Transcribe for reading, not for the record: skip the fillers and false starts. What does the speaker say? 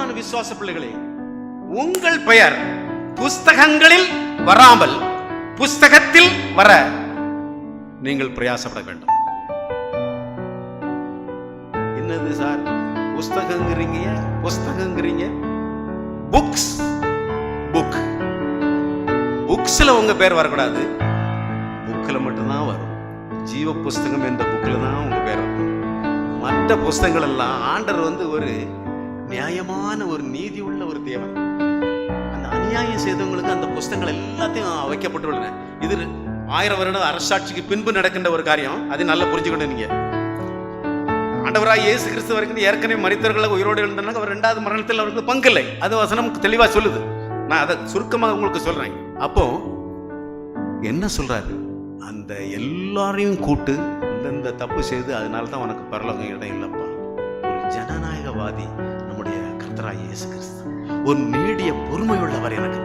அருமையான விசுவாச பிள்ளைகளே, உங்கள் பெயர் புஸ்தகங்களில் வராமல் புஸ்தகத்தில் வர நீங்கள் பிரயாசப்பட வேண்டும். என்னது சார் புஸ்தகங்கிறீங்க? புஸ்தகங்கிறீங்க, புக்ஸ், புக். புக்ஸ்ல உங்க பேர் வரக்கூடாது, புக்கில் மட்டும்தான் வரும். ஜீவ புஸ்தகம் என்ற புக்கில் தான் உங்க பேர் வரும். மற்ற புஸ்தகங்கள் எல்லாம் ஆண்டவர் ஒரு நியாயமான ஒரு நீதி உள்ள ஒரு தேவன். அந்த அநியாயம் செய்தவங்களுக்கு அந்த புஸ்தகங்கள் எல்லாத்தையும் வைக்கப்பட்டுள்ளன. இது 1000 வருட அரசாட்சிக்கு பின்பு நடக்கின்ற ஒரு காரியம். அதை நல்லா புரிஞ்சுக்கணும். நீங்க ஆண்டவராய் இயேசு கிறிஸ்து வரைக்கும் ஏற்கனவே மரித்தவர்களை உயிரோடு எழுந்தாங்க. அவர் 2வது மரணத்தில் அவருக்கு பங்கில்லை. அது வசனம் தெளிவா சொல்லுது. நான் அதை சுருக்கமாக உங்களுக்கு சொல்றேன். அப்போ என்ன சொல்றாரு? அந்த எல்லாரையும் கூட்டு இந்த தப்பு செய்து அதனால தான் உனக்கு பரலோகம் இடம் இல்லப்பா. ஒரு ஜனநாயகவாதி நம்முடைய கர்த்தராகிய இயேசு கிறிஸ்து, ஒரு நீடிய பொறுமையுள்ளவர் எனக்கு